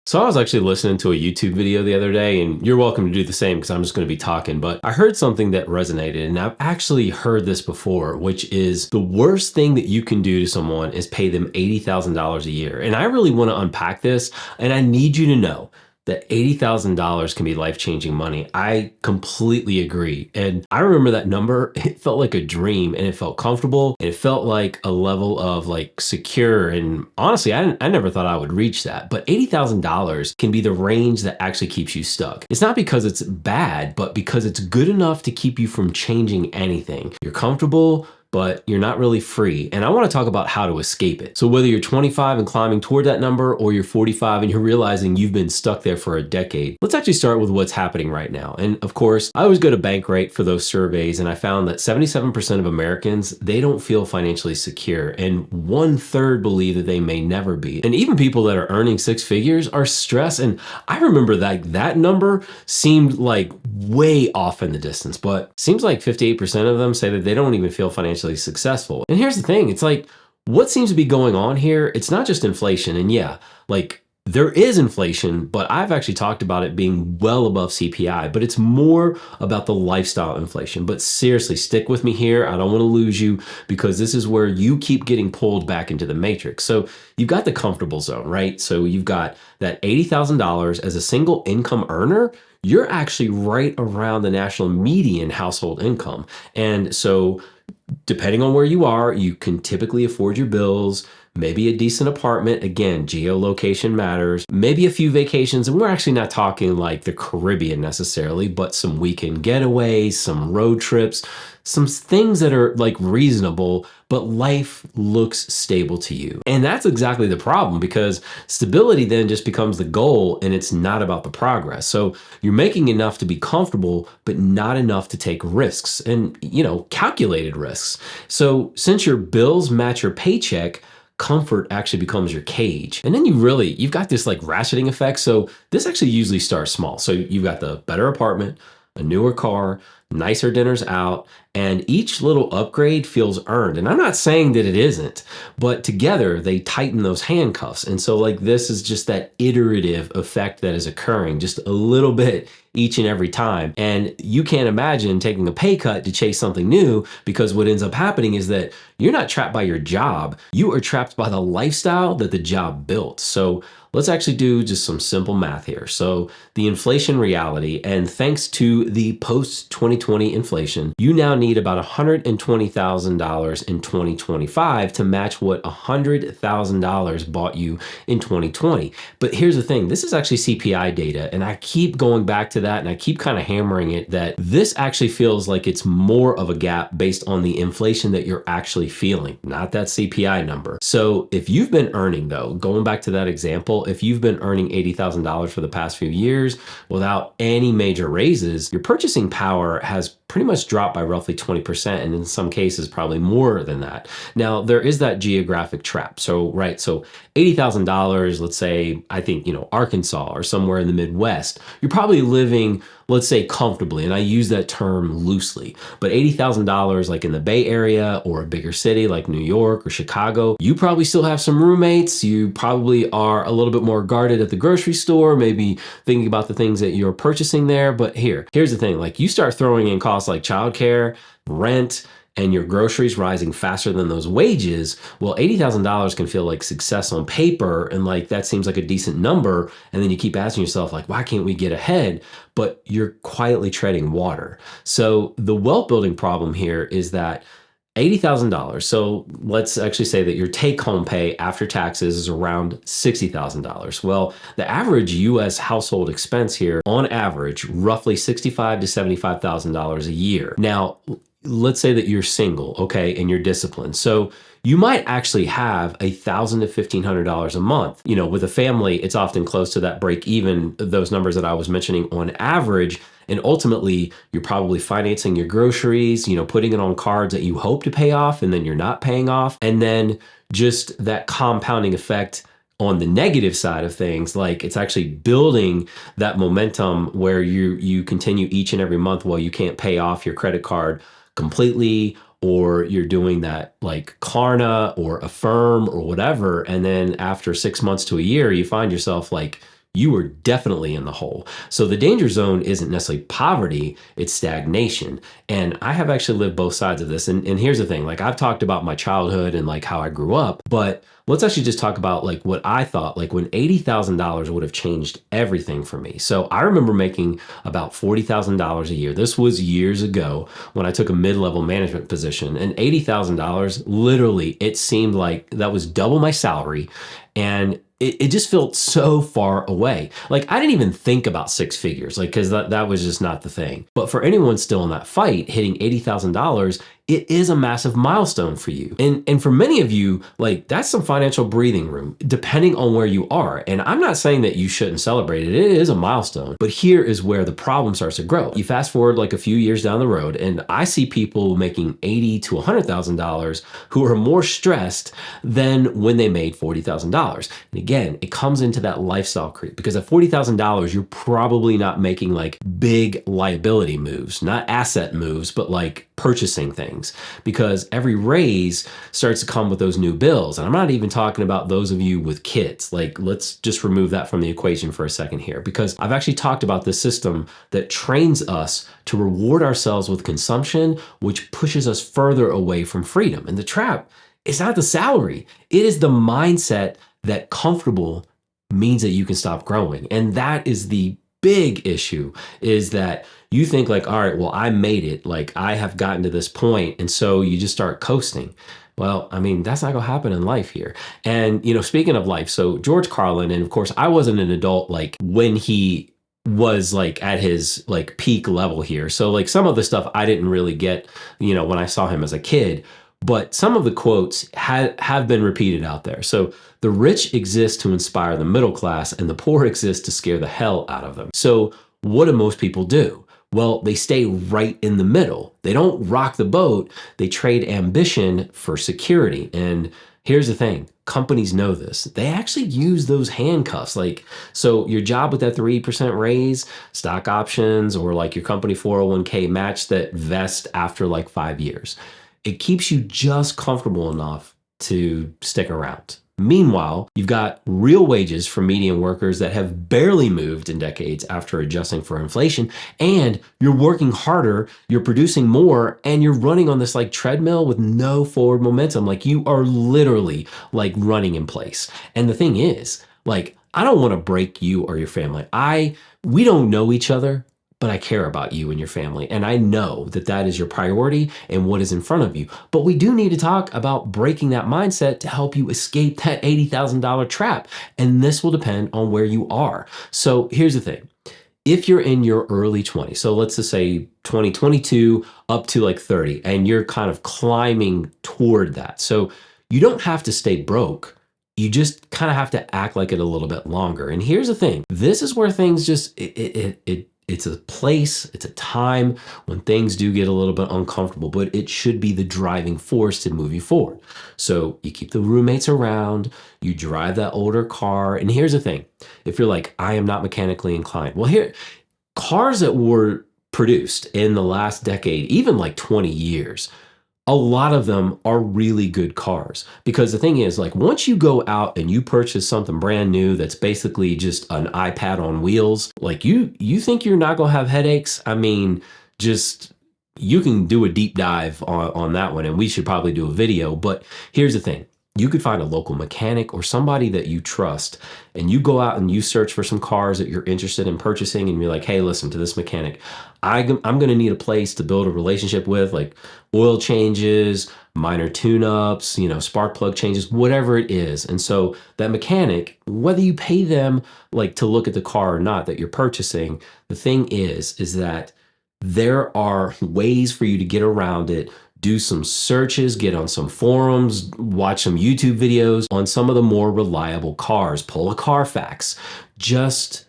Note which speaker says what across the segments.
Speaker 1: So I was actually listening to a YouTube video the other day, and you're welcome to do the same because I'm just going to be talking, but I heard something that resonated, and I've actually heard this before, which is the worst thing that you can do to someone is pay them $80,000 a year. And I really want to unpack this, and I need you to know that $80,000 can be life-changing money. I completely agree. And I remember that number, it felt like a dream, and it felt comfortable, and it felt like a level of like secure. And honestly, I never thought I would reach that. But $80,000 can be the range that actually keeps you stuck. It's not because it's bad, but because it's good enough to keep you from changing anything. You're comfortable, but you're not really free. And I want to talk about how to escape it. So whether you're 25 and climbing toward that number, or you're 45 and you're realizing you've been stuck there for a decade, let's actually start with what's happening right now. And of course, I always go to Bankrate for those surveys, and I found that 77% of Americans, they don't feel financially secure, and 1/3 believe that they may never be. And even people that are earning six figures are stressed. And I remember that number seemed like way off in the distance, but seems like 58% of them say that they don't even feel financially successful. And here's the thing, it's like, what seems to be going on here? It's not just inflation. And yeah, like there is inflation, but I've actually talked about it being well above CPI, but it's more about the lifestyle inflation. But seriously, stick with me here. I don't want to lose you, because this is where you keep getting pulled back into the matrix. So you've got the comfortable zone, right? So you've got that $80,000 as a single income earner. You're actually right around the national median household income. And so depending on where you are, you can typically afford your bills, maybe a decent apartment. Again, geolocation matters, maybe a few vacations. And we're actually not talking like the Caribbean necessarily, but some weekend getaways, some road trips, some things that are like reasonable, but life looks stable to you. And that's exactly the problem, because stability then just becomes the goal, and it's not about the progress. So you're making enough to be comfortable, but not enough to take risks, and calculated risks. So since your bills match your paycheck, comfort actually becomes your cage. And then you've got this like ratcheting effect. So this actually usually starts small. So you've got the better apartment, a newer car, nicer dinners out, and each little upgrade feels earned. And I'm not saying that it isn't, but together they tighten those handcuffs. And so like this is just that iterative effect that is occurring just a little bit each and every time. And you can't imagine taking a pay cut to chase something new, because what ends up happening is that you're not trapped by your job. You are trapped by the lifestyle that the job built. So let's actually do just some simple math here. So the inflation reality, and thanks to the post-2020 inflation, you now need about $120,000 in 2025 to match what $100,000 bought you in 2020. But here's the thing, this is actually CPI data, and I keep going back to that, and I keep kind of hammering it, that this actually feels like it's more of a gap based on the inflation that you're actually feeling, not that CPI number. So if you've been earning, though, going back to that example, if you've been earning $80,000 for the past few years without any major raises, your purchasing power has pretty much dropped by roughly 20%, and in some cases probably more than that. Now there is that geographic trap. So $80,000, let's say, I think, Arkansas or somewhere in the Midwest, you're probably living, let's say, comfortably, and I use that term loosely, but $80,000 like in the Bay Area or a bigger city like New York or Chicago, you probably still have some roommates. You probably are a little bit more guarded at the grocery store, maybe thinking about the things that you're purchasing there. But here's the thing, like you start throwing in costs like childcare, rent, and your groceries rising faster than those wages, well, $80,000 can feel like success on paper, and like that seems like a decent number. And then you keep asking yourself, like, why can't we get ahead? But you're quietly treading water. So the wealth building problem here is that $80,000. So let's actually say that your take-home pay after taxes is around $60,000. Well, the average U.S. household expense here, on average, roughly $65,000 to $75,000 a year. Now, let's say that you're single, okay, and you're disciplined. So you might actually have $1,000 to $1,500 a month. With a family, it's often close to that break even, those numbers that I was mentioning on average. And ultimately, you're probably financing your groceries, putting it on cards that you hope to pay off and then you're not paying off. And then just that compounding effect on the negative side of things, like it's actually building that momentum where you continue each and every month while you can't pay off your credit card completely, or you're doing that like Klarna or Affirm or whatever. And then after 6 months to a year, you find yourself like you are definitely in the hole. So the danger zone isn't necessarily poverty, it's stagnation. And I have actually lived both sides of this. And here's the thing, like I've talked about my childhood and like how I grew up, but let's actually just talk about like what I thought, like when $80,000 would have changed everything for me. So I remember making about $40,000 a year. This was years ago when I took a mid-level management position, and $80,000, literally, it seemed like that was double my salary. And it just felt so far away. Like I didn't even think about six figures, like, cause that was just not the thing. But for anyone still in that fight, hitting $80,000, it is a massive milestone for you. And for many of you, like that's some financial breathing room, depending on where you are. And I'm not saying that you shouldn't celebrate it. It is a milestone, but here is where the problem starts to grow. You fast forward like a few years down the road, and I see people making $80,000 to $100,000 who are more stressed than when they made $40,000. And again, it comes into that lifestyle creep, because at $40,000, you're probably not making like big liability moves, not asset moves, but like purchasing things, because every raise starts to come with those new bills. And I'm not even talking about those of you with kids. Like, let's just remove that from the equation for a second here, because I've actually talked about this system that trains us to reward ourselves with consumption, which pushes us further away from freedom. And the trap is not the salary. It is the mindset that comfortable means that you can stop growing. And that is the big issue, is that you think like, all right, well, I made it. Like I have gotten to this point. And so you just start coasting. Well, I mean, that's not gonna happen in life here. And, you know, speaking of life, so George Carlin, and of course I wasn't an adult like when he was like at his like peak level here. So like some of the stuff I didn't really get, you know, when I saw him as a kid, but some of the quotes have been repeated out there. So the rich exist to inspire the middle class, and the poor exist to scare the hell out of them. So what do most people do? Well, they stay right in the middle. They don't rock the boat. They trade ambition for security. And here's the thing, companies know this. They actually use those handcuffs. Like, so your job with that 3% raise, stock options, or like your company 401k match that vest after like 5 years. It keeps you just comfortable enough to stick around. Meanwhile, you've got real wages for median workers that have barely moved in decades after adjusting for inflation, and you're working harder, you're producing more, and you're running on this like treadmill with no forward momentum. Like you are literally like running in place. And the thing is, like, I don't want to break you or your family. We don't know each other, but I care about you and your family. And I know that that is your priority and what is in front of you. But we do need to talk about breaking that mindset to help you escape that $80,000 trap. And this will depend on where you are. So here's the thing. If you're in your early 20s, so let's just say 2022 up to like 30, and you're kind of climbing toward that. So you don't have to stay broke. You just kind of have to act like it a little bit longer. And here's the thing. This is where things just, it's a place, it's a time when things do get a little bit uncomfortable, but it should be the driving force to move you forward. So you keep the roommates around, you drive that older car. And here's the thing. If you're like, I am not mechanically inclined. Well, here, cars that were produced in the last decade, even like 20 years, a lot of them are really good cars. Because the thing is, like, once you go out and you purchase something brand new that's basically just an iPad on wheels, like you think you're not gonna have headaches? I mean, just, you can do a deep dive on that one, and we should probably do a video. But here's the thing. You could find a local mechanic or somebody that you trust, and you go out and you search for some cars that you're interested in purchasing, and you're like, hey, listen to this mechanic. I'm going to need a place to build a relationship with, like oil changes, minor tune-ups, spark plug changes, whatever it is. And so that mechanic, whether you pay them like to look at the car or not that you're purchasing, the thing is that there are ways for you to get around it. Do some searches, get on some forums, watch some YouTube videos on some of the more reliable cars, pull a Carfax. Just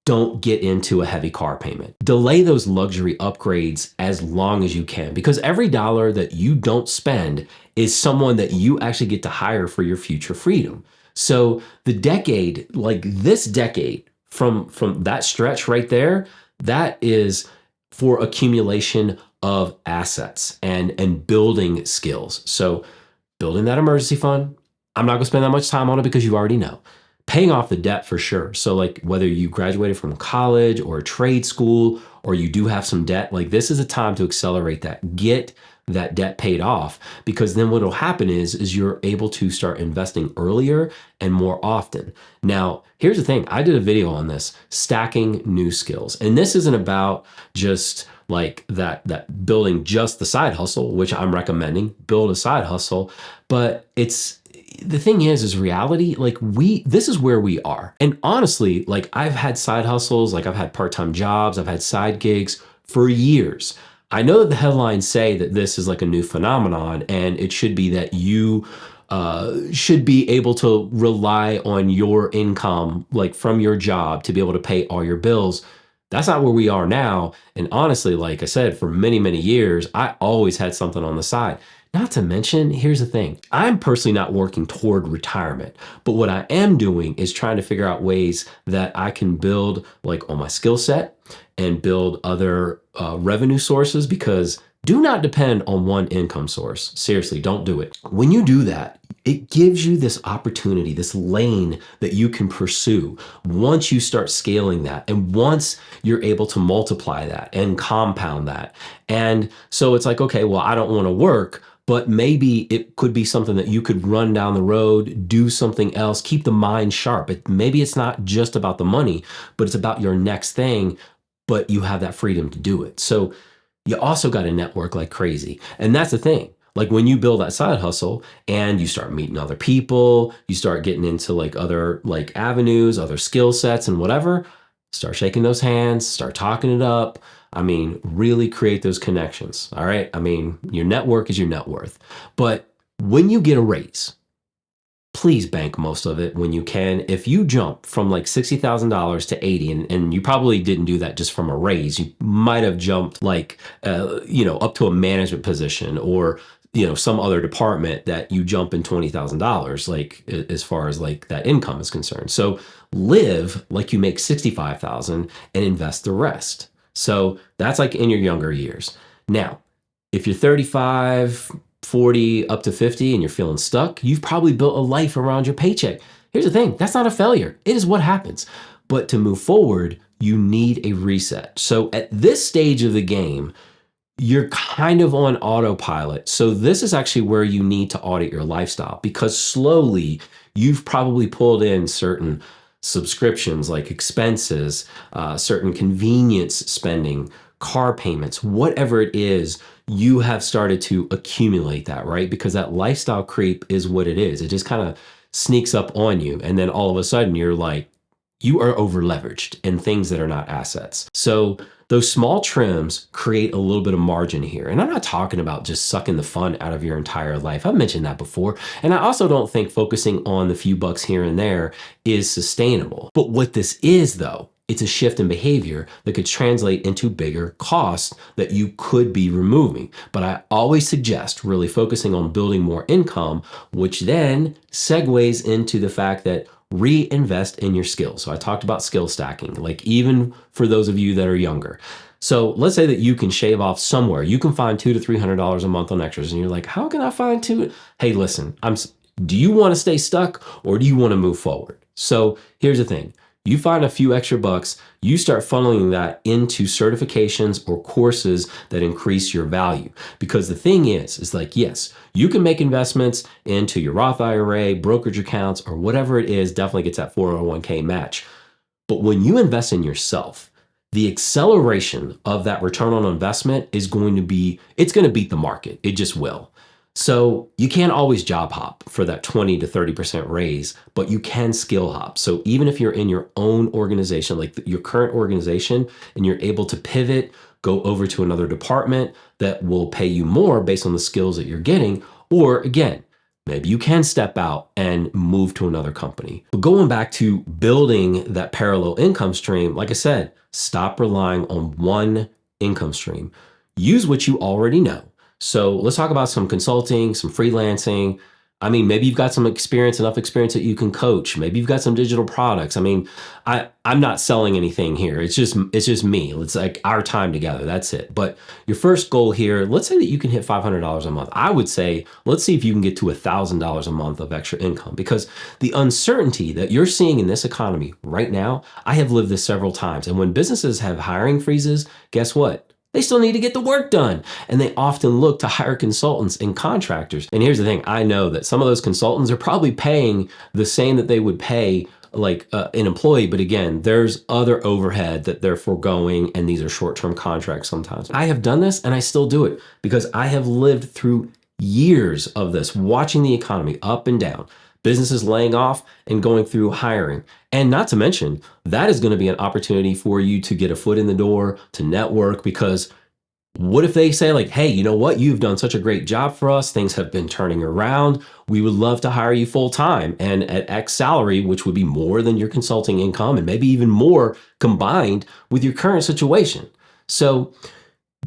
Speaker 1: don't get into a heavy car payment. Delay those luxury upgrades as long as you can, because every dollar that you don't spend is someone that you actually get to hire for your future freedom. So the decade, like this decade, from that stretch right there, that is for accumulation of assets and building skills. So building that emergency fund, I'm not gonna spend that much time on it because you already know. paying off the debt for sure. So like whether you graduated from college or a trade school, or you do have some debt, like this is a time to accelerate that. Get that debt paid off, because then what'll happen is you're able to start investing earlier and more often. Now, here's the thing. I did a video on this, stacking new skills. And this isn't about just like that building just the side hustle, which I'm recommending, build a side hustle, but the thing is reality, like this is where we are. And honestly, like I've had side hustles, like I've had part-time jobs, I've had side gigs for years. I know that the headlines say that this is like a new phenomenon, and it should be that you should be able to rely on your income, like from your job, to be able to pay all your bills. That's not where we are now. And honestly, like I said, for many, many years, I always had something on the side. Not to mention, here's the thing. I'm personally not working toward retirement, but what I am doing is trying to figure out ways that I can build like on my skill set and build other revenue sources, because do not depend on one income source. Seriously, don't do it. When you do that, it gives you this opportunity, this lane that you can pursue once you start scaling that, and once you're able to multiply that and compound that. And so it's like, okay, well, I don't want to work, but maybe it could be something that you could run down the road, do something else, keep the mind sharp. Maybe it's not just about the money, but it's about your next thing, but you have that freedom to do it. So you also got to network like crazy. And that's the thing. Like when you build that side hustle and you start meeting other people, you start getting into like other like avenues, other skill sets and whatever, start shaking those hands, start talking it up. I mean, really create those connections. All right. I mean, your network is your net worth. But when you get a raise, please bank most of it when you can. If you jump from like $60,000 to 80, and you probably didn't do that just from a raise, you might have jumped like, up to a management position, or, some other department that you jump in $20,000, like as far as like that income is concerned. So live like you make 65,000 and invest the rest. So that's like in your younger years. Now, if you're 35, 40, up to 50 and you're feeling stuck, you've probably built a life around your paycheck. Here's the thing, that's not a failure. It is what happens. But to move forward, you need a reset. So at this stage of the game, you're kind of on autopilot. So this is actually where you need to audit your lifestyle, because slowly you've probably pulled in certain subscriptions, like expenses, certain convenience spending, car payments, whatever it is, you have started to accumulate that, right? Because that lifestyle creep is what it is. It just kind of sneaks up on you. And then all of a sudden you're like, you are over leveraged in things that are not assets. So those small trims create a little bit of margin here. And I'm not talking about just sucking the fun out of your entire life. I've mentioned that before. And I also don't think focusing on the few bucks here and there is sustainable. But what this is, though, it's a shift in behavior that could translate into bigger costs that you could be removing. But I always suggest really focusing on building more income, which then segues into the fact that reinvest in your skills. So I talked about skill stacking, like even for those of you that are younger. So let's say that you can shave off somewhere. You can find $200 to $300 a month on extras. And you're like, how can I find two? Hey, listen, do you want to stay stuck, or do you want to move forward? So here's the thing. You find a few extra bucks, you start funneling that into certifications or courses that increase your value. Because the thing is like, yes, you can make investments into your Roth IRA, brokerage accounts, or whatever it is, definitely gets that 401k match. But when you invest in yourself, the acceleration of that return on investment it's going to beat the market. It just will. So you can't always job hop for that 20 to 30% raise, but you can skill hop. So even if you're in your own organization, like your current organization, and you're able to pivot, go over to another department that will pay you more based on the skills that you're getting, or again, maybe you can step out and move to another company. But going back to building that parallel income stream, like I said, stop relying on one income stream. Use what you already know. So let's talk about some consulting, some freelancing. I mean, maybe you've got some experience, enough experience that you can coach. Maybe you've got some digital products. I mean, I'm not selling anything here. It's just me. It's like our time together. That's it. But your first goal here, let's say that you can hit $500 a month. I would say, let's see if you can get to $1,000 a month of extra income, because the uncertainty that you're seeing in this economy right now, I have lived this several times. And when businesses have hiring freezes, guess what? They still need to get the work done. And they often look to hire consultants and contractors. And here's the thing, I know that some of those consultants are probably paying the same that they would pay like an employee. But again, there's other overhead that they're foregoing. And these are short-term contracts sometimes. I have done this and I still do it because I have lived through years of this, watching the economy up and down, businesses laying off and going through hiring. And not to mention, that is going to be an opportunity for you to get a foot in the door, to network, because what if they say like, hey, you know what? You've done such a great job for us. Things have been turning around. We would love to hire you full time and at X salary, which would be more than your consulting income and maybe even more combined with your current situation. So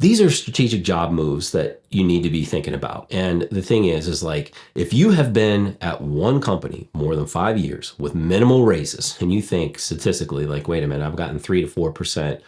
Speaker 1: these are strategic job moves that you need to be thinking about. And the thing is like, if you have been at one company more than 5 years with minimal raises, and you think statistically like, wait a minute, I've gotten 3 to 4%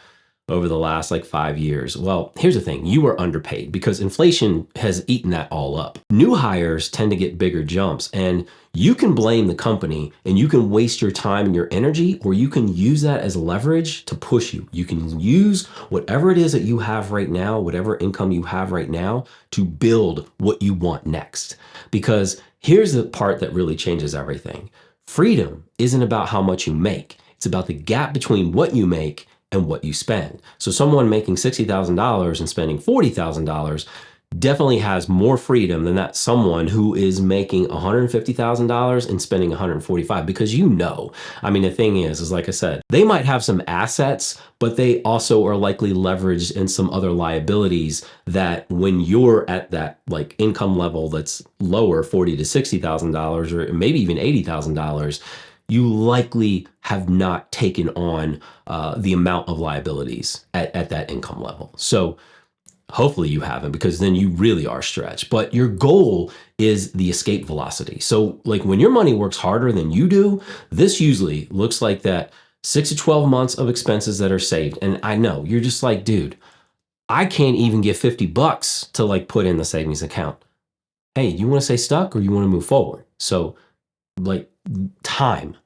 Speaker 1: over the last like 5 years. Well, here's the thing, you are underpaid because inflation has eaten that all up. New hires tend to get bigger jumps, and you can blame the company and you can waste your time and your energy, or you can use that as leverage to push you. You can use whatever it is that you have right now, whatever income you have right now, to build what you want next. Because here's the part that really changes everything. Freedom isn't about how much you make. It's about the gap between what you make and what you spend. So someone making $60,000 and spending $40,000 definitely has more freedom than that someone who is making $150,000 and spending $145,000, because I mean, the thing is like I said, they might have some assets, but they also are likely leveraged in some other liabilities that when you're at that like income level that's lower, $40,000 to $60,000 or maybe even $80,000, you likely have not taken on the amount of liabilities at that income level. So hopefully you haven't, because then you really are stretched. But your goal is the escape velocity. So like when your money works harder than you do, this usually looks like that 6 to 12 months of expenses that are saved. And I know you're just like, dude, I can't even get $50 to like put in the savings account. Hey, you want to stay stuck or you want to move forward? So like time,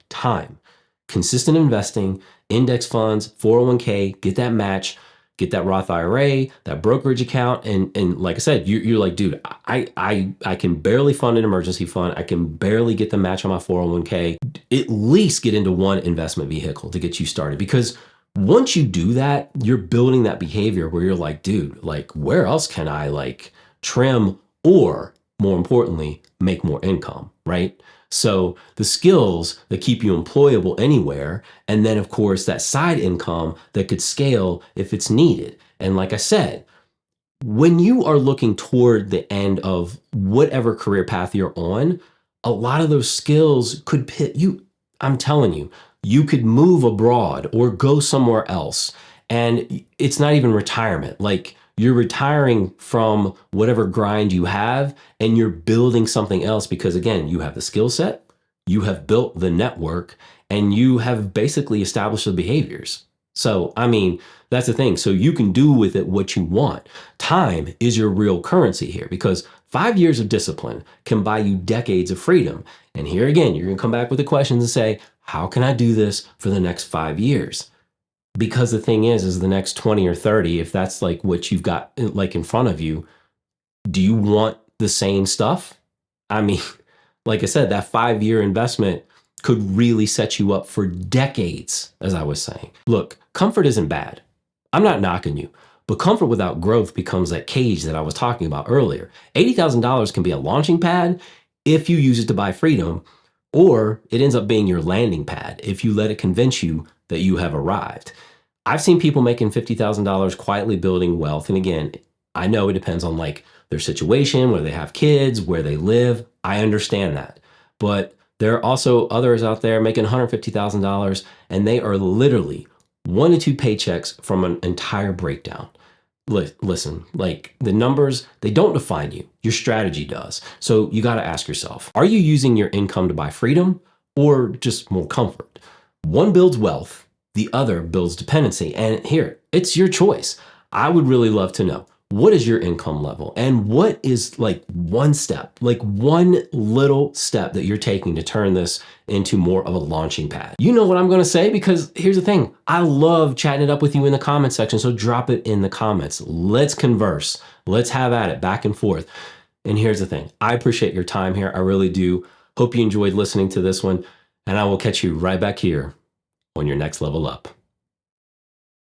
Speaker 1: consistent investing, index funds, 401k, get that match, get that Roth IRA, that brokerage account. And like I said, you're like, dude, I can barely fund an emergency fund. I can barely get the match on my 401k. At least get into one investment vehicle to get you started. Because once you do that, you're building that behavior where you're like, dude, like where else can I like trim or more importantly, make more income, right? So the skills that keep you employable anywhere, and then of course that side income that could scale if it's needed. And like I said, when you are looking toward the end of whatever career path you're on, a lot of those skills could pit you. I'm telling you, you could move abroad or go somewhere else. And it's not even retirement. Like you're retiring from whatever grind you have and you're building something else because again, you have the skill set, you have built the network, and you have basically established the behaviors. So, I mean, that's the thing. So you can do with it what you want. Time is your real currency here because 5 years of discipline can buy you decades of freedom. And here again, you're gonna come back with the questions and say, how can I do this for the next 5 years? Because the thing is the next 20 or 30, if that's like what you've got like in front of you, do you want the same stuff? I mean, like I said, that 5-year investment could really set you up for decades, as I was saying. Look, comfort isn't bad. I'm not knocking you, but comfort without growth becomes that cage that I was talking about earlier. $80,000 can be a launching pad if you use it to buy freedom, or it ends up being your landing pad if you let it convince you that you have arrived. I've seen people making $50,000 quietly building wealth. And again, I know it depends on like their situation, whether they have kids, where they live. I understand that. But there are also others out there making $150,000 and they are literally 1 to 2 paychecks from an entire breakdown. listen, like the numbers, they don't define you. Your strategy does. So you got to ask yourself, are you using your income to buy freedom or just more comfort? One builds wealth, the other builds dependency. And here, it's your choice. I would really love to know, what is your income level? And what is like one step, like one little step that you're taking to turn this into more of a launching pad? You know what I'm gonna say, because here's the thing. I love chatting it up with you in the comment section, so drop it in the comments. Let's converse. Let's have at it back and forth. And here's the thing. I appreciate your time here. I really do. Hope you enjoyed listening to this one, and I will catch you right back here on your next level up.